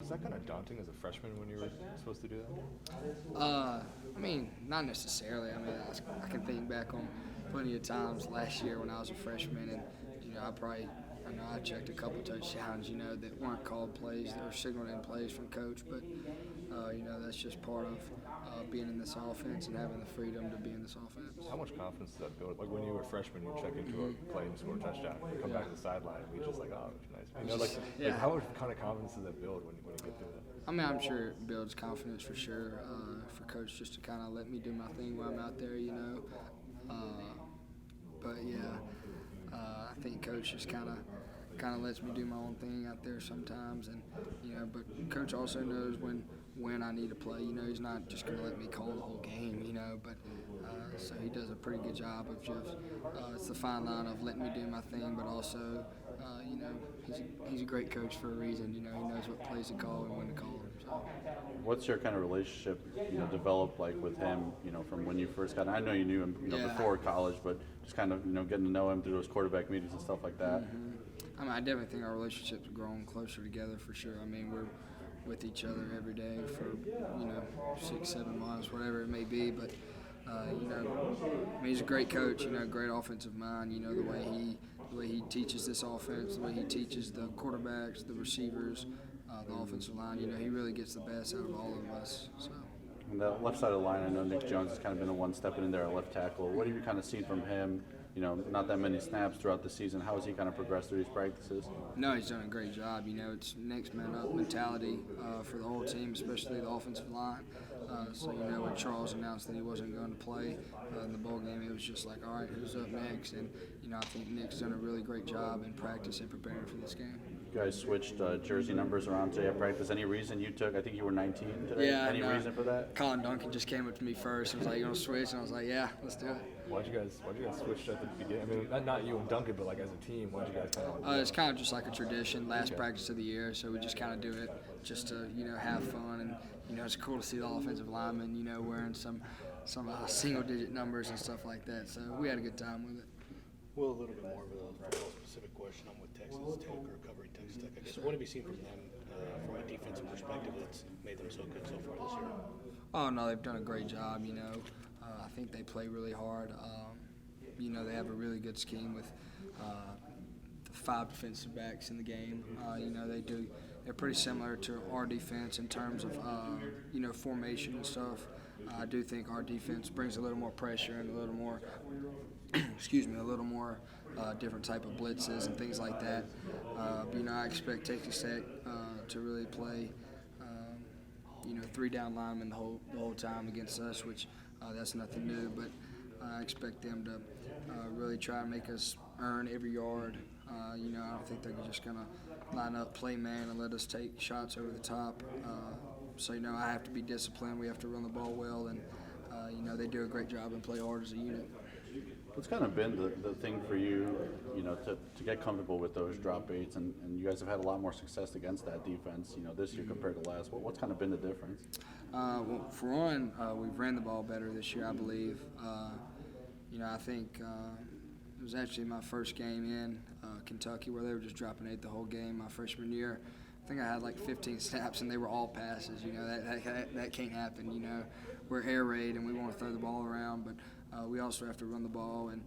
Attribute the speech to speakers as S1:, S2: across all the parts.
S1: Was that kind of daunting as a freshman when you were supposed to do that?
S2: I mean, not necessarily. I mean, I can think back on plenty of times last year when I was a freshman, and I checked a couple touchdowns, that weren't called plays, that were signaled in plays from coach, but that's just part of being in this offense and having the freedom to be in this offense.
S1: How much confidence does that build? Like when you were a freshman, you check into a play and score a touchdown, you come back to the sideline, and we just like, oh, nice. Like how much kind of confidence does that build when you get through that?
S2: I mean, I'm sure it builds confidence for sure. For coach just to kind of let me do my thing while I'm out there. But yeah, I think coach just kind of lets me do my own thing out there sometimes, and but coach also knows when I need to play. He's not just going to let me call the whole game. But so he does a pretty good job of just it's the fine line of letting me do my thing, but also he's a great coach for a reason. He knows what plays to call and when to call them. So.
S3: What's your kind of relationship, developed like with him, from when you first got? I know you knew him, before college, but just kind of, getting to know him through those quarterback meetings and stuff like that.
S2: Mm-hmm. I mean, I definitely think our relationship's grown closer together for sure. I mean, we're with each other every day for 6-7 months, whatever it may be. But I mean, he's a great coach. Great offensive mind. The way he teaches this offense, the way he teaches the quarterbacks, the receivers, the offensive line. He really gets the best out of all of us. So.
S3: On the left side of the line, I know Nick Jones has kind of been the one stepping in there at left tackle. What have you kind of seen from him? Not that many snaps throughout the season. How has he kind of progressed through these practices?
S2: No, he's done a great job. It's next man up mentality for the whole team, especially the offensive line. So when Charles announced that he wasn't going to play in the bowl game, it was just like, all right, who's up next? And I think Nick's done a really great job in practice and preparing for this game.
S3: You guys switched jersey numbers around today at practice. Any reason you took? I think you were 19 today.
S2: Yeah.
S3: Any reason for that?
S2: Colin Duncan just came up to me first and was like, "You want to switch?" And I was like, "Yeah, let's do it."
S1: Why'd you guys switch at the beginning? I mean, not you and Duncan, but like as a team, why'd you guys kind of?
S2: It's kind of just like a tradition, last practice of the year, so we just kind of do it just to have fun, and it's cool to see the offensive linemen wearing some single-digit numbers and stuff like that. So we had a good time with it.
S4: Well, a little bit more of a football-specific question. I'm with Texas Tech, or covering Texas Tech, I guess. What have you seen from them from a defensive perspective that's made them so good so far this year?
S2: Oh, no, they've done a great job, I think they play really hard. They have a really good scheme with 5 defensive backs in the game. They're pretty similar to our defense in terms of, formation and stuff. I do think our defense brings a little more pressure and a little more different type of blitzes and things like that. I expect Texas Tech to really play, 3 down linemen the whole time against us, which that's nothing new. But I expect them to really try and make us earn every yard. I don't think they're just going to line up, play man, and let us take shots over the top. So I have to be disciplined. We have to run the ball well, and they do a great job and play hard as a unit.
S3: What's kind of been the thing for you, to get comfortable with those drop eights, and you guys have had a lot more success against that defense, this year compared to last. What's kind of been the difference?
S2: Well, for one, we've ran the ball better this year, I believe. I think it was actually my first game in Kentucky where they were just dropping 8 the whole game my freshman year. I think I had like 15 snaps and they were all passes. That can't happen. We're air raid and we want to throw the ball around, but we also have to run the ball and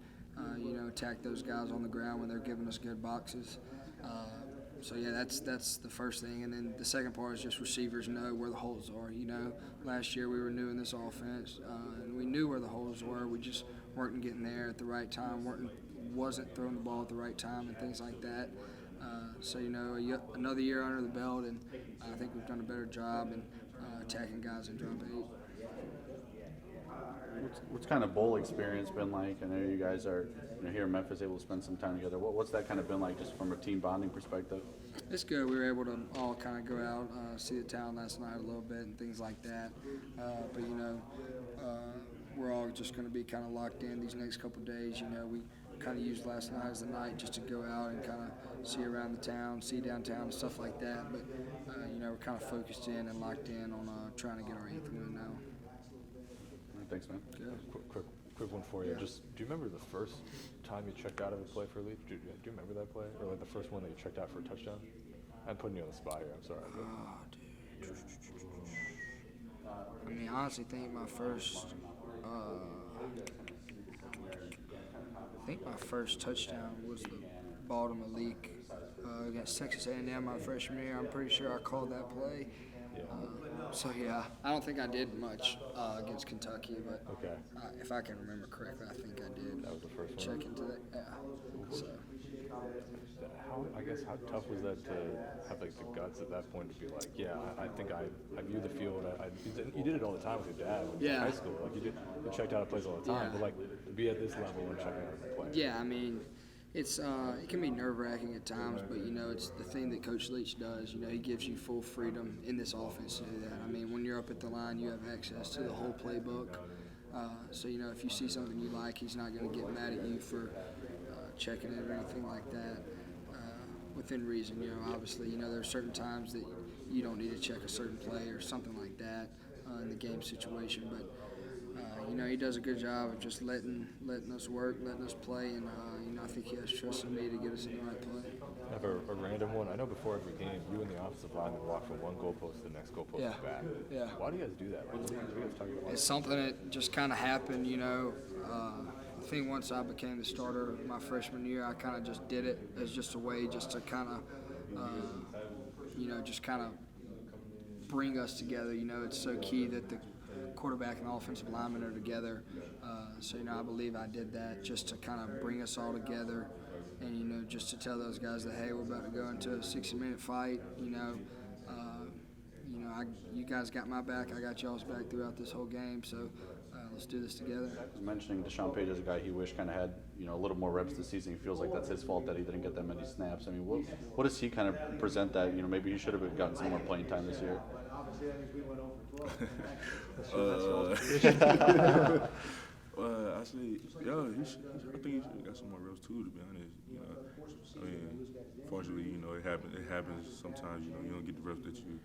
S2: attack those guys on the ground when they're giving us good boxes. So yeah, that's the first thing, and then the second part is just receivers know where the holes are. Last year we were new in this offense, and we knew where the holes were. We just weren't getting there at the right time, wasn't throwing the ball at the right time, and things like that. So another year under the belt, and I think we've done a better job in attacking guys in drop 8.
S3: What's kind of bowl experience been like? I know you guys are here in Memphis, able to spend some time together. What's that kind of been like, just from a team bonding perspective?
S2: It's good. We were able to all kind of go out, see the town last night a little bit and things like that. But we're all just going to be kind of locked in these next couple of days. We kind of used last night as the night just to go out and kind of see around the town, see downtown and stuff like that. But we're kind of focused in and locked in on trying to get our 8th win now.
S3: Thanks, man.
S2: Good.
S1: Quick one for you.
S2: Yeah.
S1: Just, do you remember the first time you checked out of a play for a lead? Do you remember that play, or like the first one that you checked out for a touchdown? I'm putting you on the spot here. I'm sorry.
S2: Oh, dude. honestly think my first touchdown was the ball to Malik against Texas A&M my freshman year. I'm pretty sure I called that play. So yeah, I don't think I did much against Kentucky, but
S1: Okay.
S2: if I can remember correctly, I think I did.
S1: That was the first one?
S2: Check into that. Yeah. So.
S1: How tough was that to have like the guts at that point to be like, yeah, I think I view the field. You did it all the time with your dad in high school. Like you checked out of plays all the time.
S2: Yeah.
S1: But like to be at this level and checking out of play.
S2: Yeah, I mean, it's it can be nerve-wracking at times, but it's the thing that Coach Leach does. He gives you full freedom in this offense to do that. I mean, when you're up at the line, you have access to the whole playbook. So if you see something you like, he's not going to get mad at you for checking it or anything like that. Within reason, obviously, there are certain times that you don't need to check a certain play or something like that in the game situation, but he does a good job of just letting us work, letting us play, and I think he has trust in me to get us in the right play.
S1: I have a random one. I know before every game, you and the offensive lineman walk from one goalpost to the next goalpost
S2: Yeah.
S1: back.
S2: Yeah.
S1: Why do you guys do that? What do you guys talk about?
S2: It's something that just kind of happened, I think once I became the starter my freshman year, I kind of just did it as just a way just to kind of, just kind of bring us together. It's so key that the quarterback and offensive lineman are together. So I believe I did that just to kind of bring us all together and, just to tell those guys that, hey, we're about to go into a 60-minute fight, you guys got my back, I got y'all's back throughout this whole game, so let's do this together.
S3: I was mentioning Deshaun Page as a guy he wished kind of had a little more reps this season. He feels like that's his fault that he didn't get that many snaps. I mean, what does he kind of present that maybe he should have gotten some more playing time this year?
S5: I say, yeah, I think he should have got some more reps too. To be honest, I mean, fortunately, it happens. It happens sometimes. You don't get the reps that you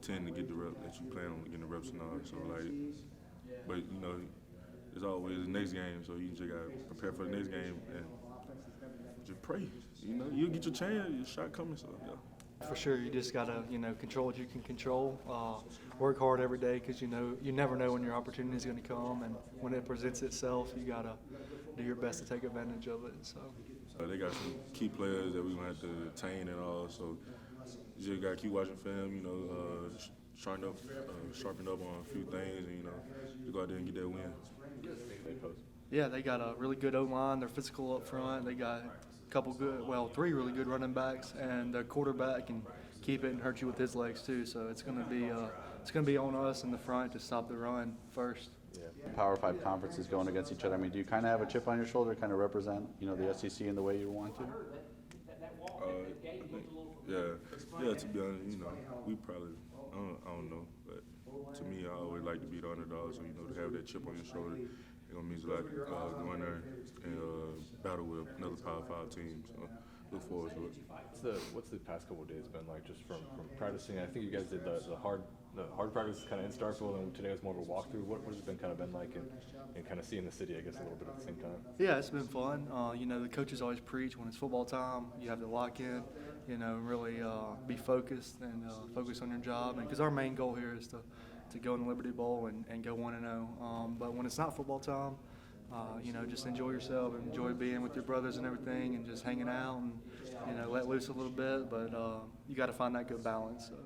S5: tend to get the reps that you plan on getting the reps and all. So but it's always the next game. So you just gotta prepare for the next game and just pray. You'll get your chance, your shot coming. So yeah.
S6: For sure, you just gotta control what you can control. Work hard every day because you never know when your opportunity is going to come, and when it presents itself, you gotta do your best to take advantage of it. So
S5: they got some key players that we're gonna have to retain and all. So you just gotta keep watching film. Sharpen up on a few things, and just go out there and get that win.
S6: yeah, they got a really good O-line. They're physical up front. They got three really good running backs, and their quarterback can keep it and hurt you with his legs too. So it's gonna be on us in the front to stop the run first.
S3: Power 5 conferences going against each other. I mean, do you kind of have a chip on your shoulder, kind of represent the SEC in the way you want to?
S5: Yeah. To be honest, we probably I don't know, but to me, I always like to be the underdog. So to have that chip on your shoulder, it means a lot. Going there and battle with another Power 5 team. So look forward to it.
S1: What's the past couple of days been like just from practicing? I think you guys did the hard practice kind of in Starkville, and today was more of a walkthrough. What has it been kind of been like and kind of seeing the city, I guess, a little bit at the same time?
S6: Yeah, it's been fun. The coaches always preach when it's football time, you have to lock in, really be focused and focus on your job. And because our main goal here is to go in the Liberty Bowl and go 1-0. But when it's not football time, just enjoy yourself and enjoy being with your brothers and everything and just hanging out and, let loose a little bit. But you got to find that good balance. So.